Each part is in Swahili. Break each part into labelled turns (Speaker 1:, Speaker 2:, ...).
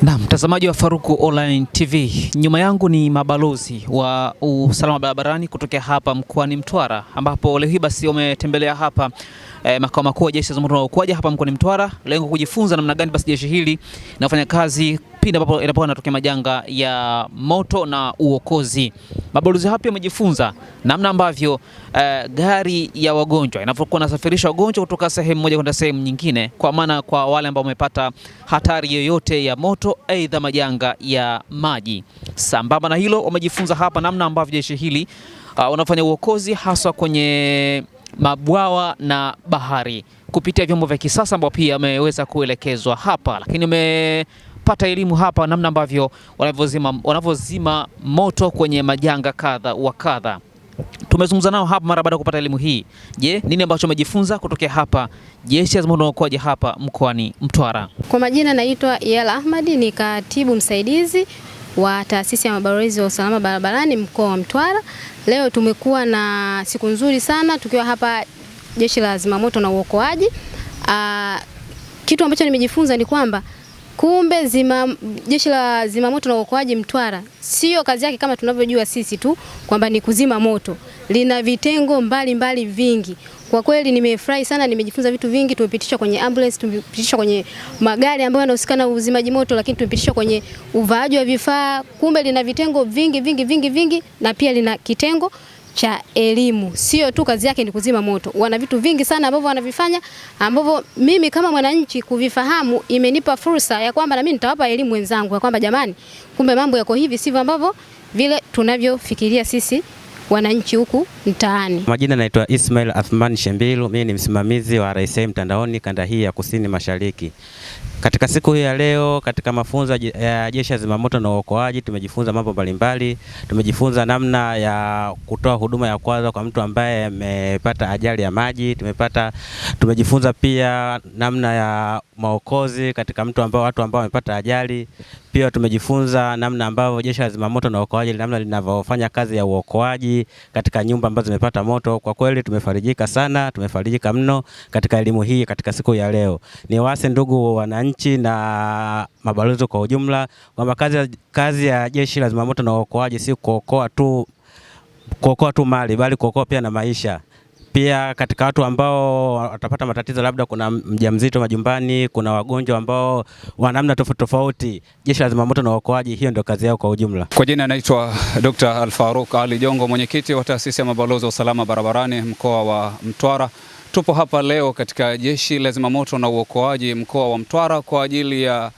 Speaker 1: Na mtazamaji wa Faruku Online TV, nyuma yangu ni mabalozi wa usalama barabarani kutokea hapa mkoani Mtwara, ambapo leo hii basi wametembelea hapa makao makuu ya Jeshi la Zimamoto na Uokoaji hapa mkoani Mtwara, lengo kujifunza namna gani basi jeshi hili linafanya kazi pindi ambapo yanatokea majanga ya moto na uokozi. Mabalozi hapa wamejifunza namna ambavyo gari ya wagonjwa inapokuwa inasafirisha wagonjwa kutoka sehemu moja kwenda sehemu nyingine, kwa maana kwa wale ambao wamepata hatari yoyote ya moto aidha majanga ya maji. Sambamba na hilo, wamejifunza hapa namna ambavyo jeshi hili wanafanya uokozi hasa kwenye mabwawa na bahari kupitia vyombo vya kisasa ambao pia wameweza kuelekezwa hapa, lakini wamepata elimu hapa namna ambavyo wanavyozima moto kwenye majanga kadha wa kadha. Tumezungumza nao hapa mara baada ya kupata elimu hii. Je, nini ambacho umejifunza kutokea hapa Jeshi la Zimamoto na Uokoaji hapa mkoani Mtwara?
Speaker 2: Kwa majina naitwa Iyala Ahmadi, ni katibu msaidizi wa taasisi ya mabalozi wa usalama barabarani mkoa wa Mtwara. Leo tumekuwa na siku nzuri sana tukiwa hapa Jeshi la Zimamoto na Uokoaji. Kitu ambacho nimejifunza ni kwamba kumbe Jeshi la Zimamoto na Uokoaji Mtwara sio kazi yake kama tunavyojua sisi tu kwamba ni kuzima moto. Lina vitengo mbalimbali vingi. Kwa kweli nimefurahi sana, nimejifunza vitu vingi. Tumepitishwa kwenye ambulance, tumepitishwa kwenye magari ambayo yanahusika na uzimaji moto, lakini tumepitishwa kwenye uvaaji wa vifaa. Kumbe lina vitengo vingi na pia lina kitengo cha elimu. Sio tu kazi yake ni kuzima moto. Wana vitu vingi sana ambavyo wanavifanya, ambavyo mimi kama mwananchi kuvifahamu imenipa fursa ya kwamba na mimi nitawapa elimu wenzangu ya kwamba jamani, kumbe mambo yako hivi, sivyo ambavyo vile tunavyofikiria sisi wananchi huku mtaani.
Speaker 3: Majina naitwa Ismail Athman Shembilu, mimi ni msimamizi wa RSA mtandaoni kanda hii ya Kusini Mashariki. Katika siku hii ya leo, katika mafunzo ya Jeshi la Zimamoto na Uokoaji, tumejifunza mambo mbalimbali. Tumejifunza namna ya kutoa huduma ya kwanza kwa mtu ambaye amepata ajali ya maji. Tumejifunza pia namna ya maokozi katika watu ambao wamepata ajali. Pia tumejifunza namna ambavyo Jeshi la Zimamoto na Uokoaji namna linavyofanya kazi ya uokoaji katika nyumba ambazo zimepata moto. Kwa kweli tumefarijika sana, tumefarijika mno katika elimu hii katika siku ya leo. Ni waase ndugu wananchi na mabalozi kwa ujumla kwamba kazi ya Jeshi la Zimamoto na Uokoaji si kuokoa tu mali, bali kuokoa pia na maisha. Pia katika watu ambao watapata matatizo, labda kuna mjamzito majumbani, kuna wagonjwa ambao wana namna tofauti, Jeshi la Zimamoto na Uokoaji hiyo ndio kazi yao kwa ujumla.
Speaker 4: Kwa jina naitwa Dr. Al-Faruq Ali Jongo, mwenyekiti wa taasisi ya mabalozi wa usalama barabarani mkoa wa Mtwara. Tupo hapa leo katika Jeshi la Zimamoto na Uokoaji mkoa wa Mtwara kwa ajili ya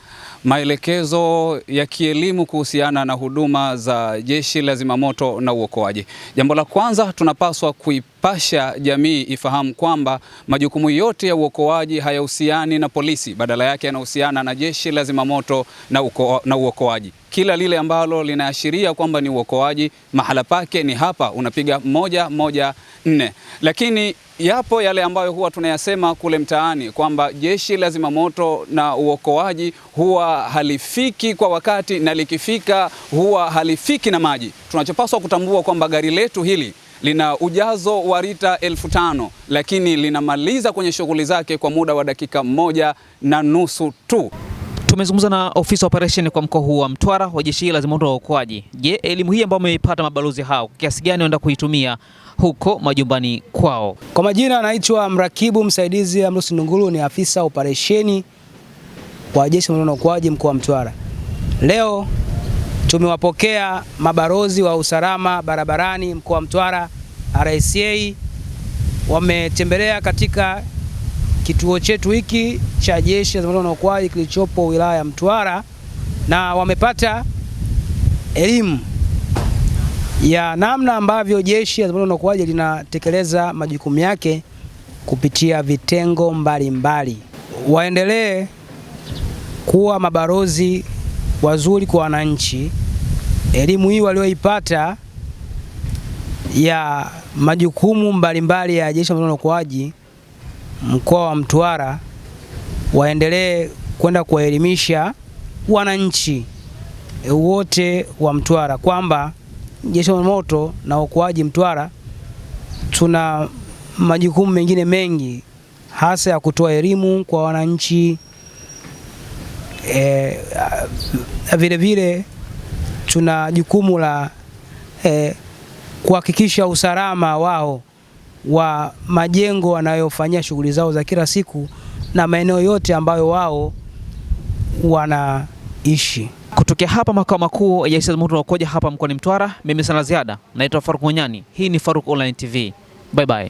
Speaker 4: maelekezo ya kielimu kuhusiana na huduma za Jeshi la Zimamoto na Uokoaji. Jambo la kwanza, tunapaswa kuipasha jamii ifahamu kwamba majukumu yote ya uokoaji hayahusiani na polisi, badala yake yanahusiana na Jeshi la Zimamoto na Uokoaji. Kila lile ambalo linaashiria kwamba ni uokoaji, mahala pake ni hapa, unapiga 114. Lakini yapo yale ambayo huwa tunayasema kule mtaani kwamba Jeshi la Zimamoto na Uokoaji huwa halifiki kwa wakati, na likifika huwa halifiki na maji. Tunachopaswa kutambua kwamba gari letu hili lina ujazo wa lita 1500, lakini linamaliza kwenye shughuli zake kwa muda wa dakika 1.5 tu.
Speaker 1: Tumezungumza na ofisa operation kwa mkoa huu wa Mtwara wa Jeshi la Zimamoto na Uokoaji. Je, elimu hii ambayo wameipata mabalozi hao kiasi gani wanaenda kuitumia huko majumbani kwao?
Speaker 5: Kwa majina anaitwa mrakibu msaidizi Amrusi Ndunguru, ni afisa operesheni wa Jeshi la Zimamoto na Uokoaji mkoa wa Mtwara. Leo tumewapokea mabalozi wa usalama barabarani mkoa wa Mtwara RSA, wametembelea katika kituo chetu hiki cha Jeshi la Zimamoto na Uokoaji kilichopo wilaya ya Mtwara, na wamepata elimu ya namna ambavyo Jeshi la Zimamoto na Uokoaji linatekeleza majukumu yake kupitia vitengo mbalimbali. Waendelee kuwa mabalozi wazuri kwa wananchi. Elimu hii walioipata ya majukumu mbalimbali ya Jeshi la Zimamoto na Uokoaji mkoa wa Mtwara, waendelee kwenda kuwaelimisha wananchi wote wa Mtwara kwamba Jeshi la Zimamoto na Uokoaji Mtwara tuna majukumu mengine mengi, hasa ya kutoa elimu kwa wananchi, Vile vile tuna jukumu la kuhakikisha usalama wao wa majengo wanayofanyia shughuli zao za kila siku na maeneo yote ambayo wao wanaishi.
Speaker 1: Kutokea hapa makao makuu ya Jeshi la Zimamoto na Uokoaji hapa mkoani Mtwara, mimi sana ziada. Naitwa Faruku Monyani. Hii ni Faruku Online TV. Bye bye.